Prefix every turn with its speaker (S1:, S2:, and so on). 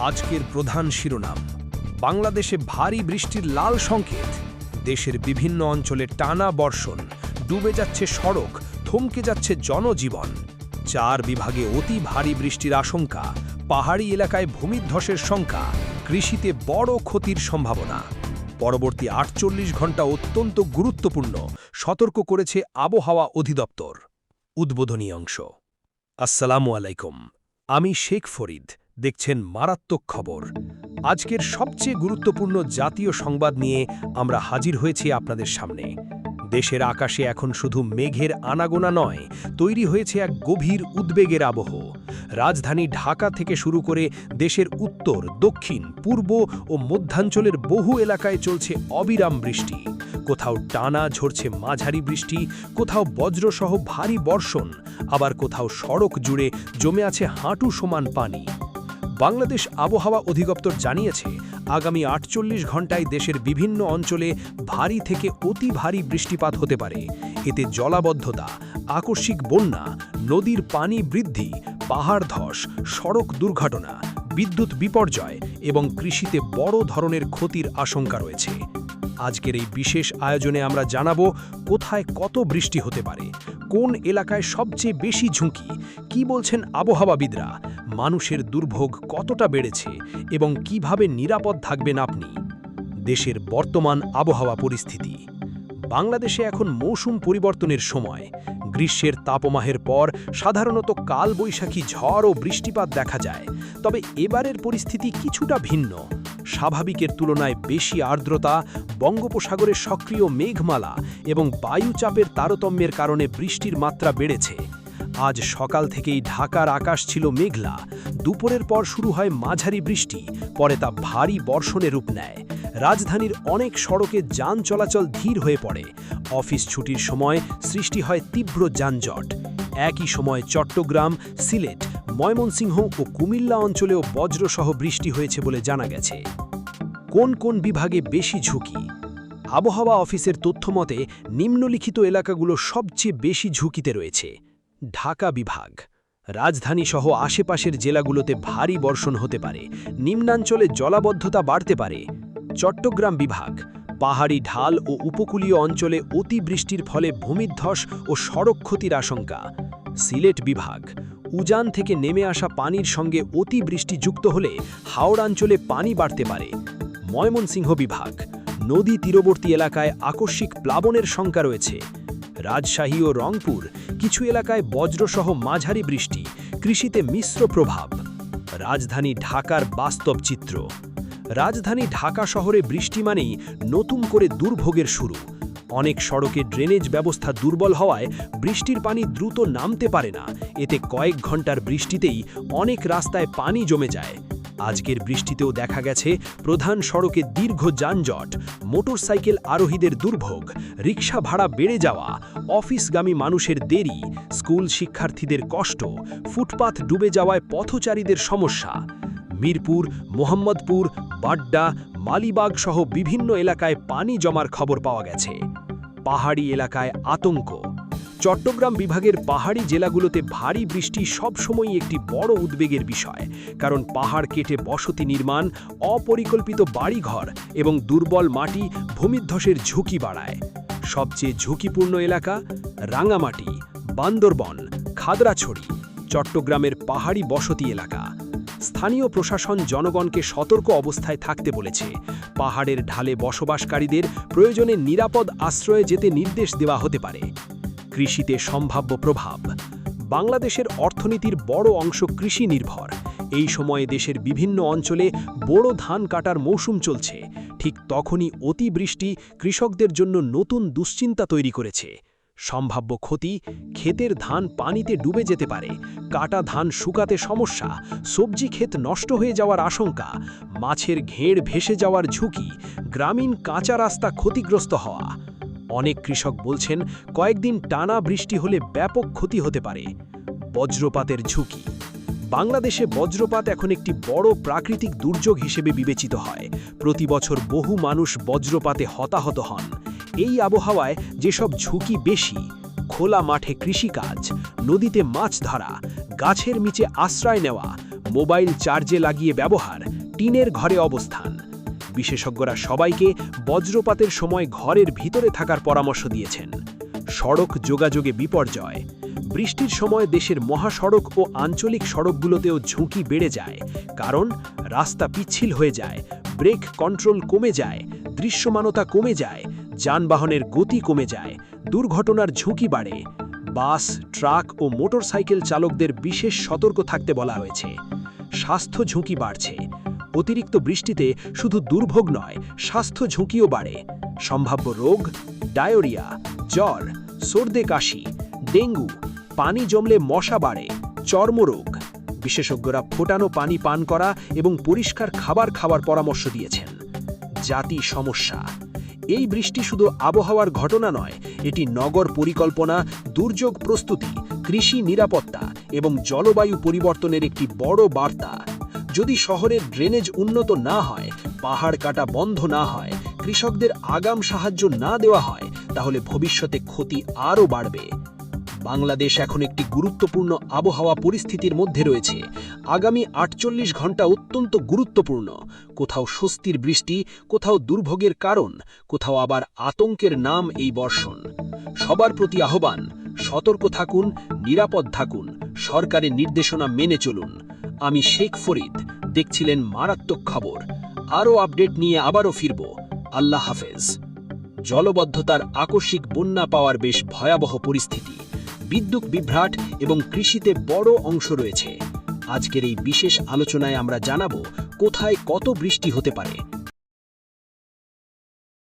S1: আজকের প্রধান শিরোনাম, বাংলাদেশে ভারী বৃষ্টির লাল সংকেত, দেশের বিভিন্ন অঞ্চলে টানা বর্ষণ, ডুবে যাচ্ছে সড়ক, থমকে যাচ্ছে জনজীবন। 4 বিভাগে অতি ভারী বৃষ্টির আশঙ্কা, পাহাড়ি এলাকায় ভূমিধ্বসের শঙ্কা, কৃষিতে বড় ক্ষতির সম্ভাবনা। পরবর্তী 48 ঘণ্টা অত্যন্ত গুরুত্বপূর্ণ, সতর্ক করেছে আবহাওয়া অধিদপ্তর। উদ্বোধনী অংশ। আসসালামু আলাইকুম, আমি শেখ ফরিদ, দেখছেন মারাত্মক খবর। আজকের সবচেয়ে গুরুত্বপূর্ণ জাতীয় সংবাদ নিয়ে আমরা হাজির হয়েছি আপনাদের সামনে। দেশের আকাশে এখন শুধু মেঘের আনাগোনা নয়, তৈরি হয়েছে এক গভীর উদ্বেগের আবহ। রাজধানী ঢাকা থেকে শুরু করে দেশের উত্তর, দক্ষিণ, পূর্ব ও মধ্যাঞ্চলের বহু এলাকায় চলছে অবিরাম বৃষ্টি। কোথাও টানা ঝরছে মাঝারি বৃষ্টি, কোথাও বজ্রসহ ভারী বর্ষণ, আবার কোথাও সড়ক জুড়ে জমে আছে হাঁটু সমান পানি। বাংলাদেশ আবহাওয়া অধিদপ্তর জানিয়েছে, আগামী 48 ঘণ্টায় দেশের বিভিন্ন অঞ্চলে ভারী থেকে অতি ভারী বৃষ্টিপাত হতে পারে। এতে জলাবদ্ধতা, আকস্মিক বন্যা, নদীর পানি বৃদ্ধি, পাহাড় ধস, সড়ক দুর্ঘটনা, বিদ্যুৎ বিপর্যয় এবং কৃষিতে বড় ধরনের ক্ষতির আশঙ্কা রয়েছে। আজকের এই বিশেষ আয়োজনে আমরা জানাবো কোথায় কত বৃষ্টি হতে পারে, কোন এলাকায় সবচেয়ে বেশি ঝুঁকি, কি বলছেন আবহাওয়াবিদরা, মানুষের দুর্ভোগ কতটা বেড়েছে এবং কিভাবে নিরাপদ থাকবেন আপনি। দেশের বর্তমান আবহাওয়া পরিস্থিতি। বাংলাদেশে এখন মৌসুম পরিবর্তনের সময়। গ্রীষ্মের তাপমাহের পর সাধারণত কালবৈশাখী ঝড় ও বৃষ্টিপাত দেখা যায়, তবে এবারের পরিস্থিতি কিছুটা ভিন্ন। স্বাভাবিকের তুলনায় বেশি আর্দ্রতা, বঙ্গোপসাগরে সক্রিয় মেঘমালা এবং বায়ুচাপের তারতম্যের কারণে বৃষ্টির মাত্রা বেড়েছে। আজ সকাল থেকেই ঢাকার আকাশ ছিল মেঘলা, দুপুরের পর শুরু হয় মাঝারি বৃষ্টি, পরে তা ভারী বর্ষণে রূপ নেয়। রাজধানীর অনেক সড়কে যান চলাচল ধীর হয়ে পড়ে। অফিস ছুটির সময় সৃষ্টি হয় তীব্র যানজট। একই সময় চট্টগ্রাম, সিলেট, ময়মনসিংহ ও কুমিল্লা অঞ্চলেও বজ্রসহ বৃষ্টি হয়েছে বলে জানা গেছে। কোন কোন বিভাগে বেশি ঝুঁকি? আবহাওয়া অফিসের তথ্যমতে নিম্নলিখিত এলাকাগুলো সবচেয়ে বেশি ঝুঁকিতে রয়েছে। ঢাকা বিভাগ, রাজধানী সহ আশেপাশের জেলাগুলোতে ভারী বর্ষণ হতে পারে, নিম্নাঞ্চলে জলাবদ্ধতা বাড়তে পারে। চট্টগ্রাম বিভাগ, পাহাড়ি ঢাল ও উপকূলীয় অঞ্চলে অতি বৃষ্টির ফলে ভূমিধ্বস ও সড়ক ক্ষতির আশঙ্কা। সিলেট বিভাগ, উজান থেকে নেমে আসা পানির সঙ্গে অতি বৃষ্টি যুক্ত হলে হাওড়াঞ্চলে পানি বাড়তে পারে। ময়মনসিংহ বিভাগ, নদী তীরবর্তী এলাকায় আকস্মিক প্লাবনের শঙ্কা রয়েছে। রাজশাহী ও রংপুর, কিছু এলাকায় বজ্রসহ মাঝারি বৃষ্টি, কৃষিতে মিশ্র প্রভাব। রাজধানী ঢাকার বাস্তব চিত্র। রাজধানী ঢাকা শহরে বৃষ্টি মানেই নতুন করে দুর্ভোগের শুরু। অনেক সড়কে ড্রেনেজ ব্যবস্থা দুর্বল হওয়ায় বৃষ্টির পানি দ্রুত নামতে পারে না। এতে কয়েক ঘন্টার বৃষ্টিতেই অনেক রাস্তায় পানি জমে যায়। আজকের বৃষ্টিতেও দেখা গেছে প্রধান সড়কে দীর্ঘ যানজট, মোটরসাইকেল আরোহীদের দুর্ভোগ, রিকশা ভাড়া বেড়ে যাওয়া, অফিসগামী মানুষের দেরি, স্কুল শিক্ষার্থীদের কষ্ট, ফুটপাথ ডুবে যাওয়ায় পথচারীদের সমস্যা। মিরপুর, মোহাম্মদপুর, বাড্ডা, মালিবাগ সহ বিভিন্ন এলাকায় পানি জমার খবর পাওয়া গেছে। পাহাড়ি এলাকায় আতঙ্ক। চট্টগ্রাম বিভাগের পাহাড়ি জেলাগুলোতে ভারী বৃষ্টি সবসময়ই একটি বড় উদ্বেগের বিষয়, কারণ পাহাড় কেটে বসতি নির্মাণ, অপরিকল্পিত বাড়িঘর এবং দুর্বল মাটি ভূমিধ্বসের ঝুঁকি বাড়ায়। সবচেয়ে ঝুঁকিপূর্ণ এলাকা রাঙামাটি, বান্দরবন, খাগড়াছড়ি, চট্টগ্রামের পাহাড়ি বসতি এলাকা। স্থানীয় প্রশাসন জনগণকে সতর্ক অবস্থায় থাকতে বলেছে। পাহাড়ের ঢালে বসবাসকারীদের প্রয়োজনে নিরাপদ আশ্রয়ে যেতে নির্দেশ দেওয়া হতে পারে। কৃষিতে সম্ভাব্য প্রভাব। বাংলাদেশের অর্থনীতির বড় অংশ কৃষি নির্ভর। এই সময়ে দেশের বিভিন্ন অঞ্চলে বোরো ধান কাটার মৌসুম চলছে। ঠিক তখনই অতিবৃষ্টি কৃষকদের জন্য নতুন দুশ্চিন্তা তৈরি করেছে। সম্ভাব্য ক্ষতি: ক্ষেতের ধান পানিতে ডুবে যেতে পারে, কাটা ধান শুকাতে সমস্যা, সবজি ক্ষেত নষ্ট হয়ে যাওয়ার আশঙ্কা, মাছের ঘেড় ভেসে যাওয়ার ঝুঁকি, গ্রামীণ কাঁচা রাস্তা ক্ষতিগ্রস্ত হওয়া। অনেক কৃষক বলছেন, কয়েকদিন টানা বৃষ্টি হলে ব্যাপক ক্ষতি হতে পারে। বজ্রপাতের ঝুঁকি। বাংলাদেশে বজ্রপাত এখন একটি বড় প্রাকৃতিক দুর্যোগ হিসেবে বিবেচিত হয়। প্রতি বছর বহু মানুষ বজ্রপাতে হতাহত হন। এই আবহাওয়ায় যেসব ঝুঁকি বেশি: খোলা মাঠে কৃষিকাজ, নদীতে মাছ ধরা, গাছের নিচে আশ্রয় নেওয়া, মোবাইল চার্জে লাগিয়ে ব্যবহার, টিনের ঘরে অবস্থান। বিশেষজ্ঞরা সবাইকে বজ্রপাতের সময় ঘরের ভিতরে থাকার পরামর্শ দিয়েছেন। সড়ক যোগাযোগে বিপর্যয়। বৃষ্টির সময় দেশের মহাসড়ক ও আঞ্চলিক সড়কগুলোতেও ঝুঁকি বেড়ে যায়, কারণ রাস্তা পিচ্ছিল হয়ে যায়, ব্রেক কন্ট্রোল কমে যায়, দৃশ্যমানতা কমে যায়, যানবাহনের গতি কমে যায়, দুর্ঘটনার ঝুঁকি বাড়ে। বাস, ট্রাক ও মোটরসাইকেল চালকদের বিশেষ সতর্ক থাকতে বলা হয়েছে। স্বাস্থ্য ঝুঁকি বাড়ছে। অতিরিক্ত বৃষ্টিতে শুধু দুর্ভোগ নয়, স্বাস্থ্য ঝুঁকিও বাড়ে। সম্ভাব্য রোগ, ডায়রিয়া, জ্বর, সর্দে কাশি, ডেঙ্গু, পানি জমলে মশা বাড়ে, চর্মরোগ। বিশেষজ্ঞরা ফোটানো পানি পান করা এবং পরিষ্কার খাবার খাওয়ার পরামর্শ দিয়েছেন। জাতি সমস্যা। এই বৃষ্টি শুধু আবহাওয়ার ঘটনা নয়, এটি নগর পরিকল্পনা, দুর্যোগ প্রস্তুতি, কৃষি নিরাপত্তা এবং জলবায়ু পরিবর্তনের একটি বড় বার্তা। যদি শহরের ড্রেনেজ উন্নত না হয়, পাহাড় কাটা বন্ধ না হয়, কৃষকদের আগাম সাহায্য না দেওয়া হয়, তাহলে ভবিষ্যতে ক্ষতি আরও বাড়বে। বাংলাদেশ এখন একটি গুরুত্বপূর্ণ আবহাওয়া পরিস্থিতির মধ্যে রয়েছে। আগামী ৪৮ ঘন্টা অত্যন্ত গুরুত্বপূর্ণ। কোথাও স্বস্তির বৃষ্টি, কোথাও দুর্ভোগের কারণ, কোথাও আবার আতঙ্কের নাম এই বর্ষণ। সবার প্রতি আহ্বান, সতর্ক থাকুন, নিরাপদ থাকুন, সরকারের নির্দেশনা মেনে চলুন। আমি শেখ ফরিদ, দেখছিলেন মারাত্মক খবর। আরও আপডেট নিয়ে আবারও ফিরব। আল্লাহ হাফেজ। জলবদ্ধতার আকস্মিক বন্যা পাওয়ার বেশ ভয়াবহ পরিস্থিতি। বিদ্যুৎ বিভ্রাট এবং কৃষিতে বড় অংশ রয়েছে। আজকের এই বিশেষ আলোচনায় আমরা জানাবো কোথায় কত বৃষ্টি হতে পারে,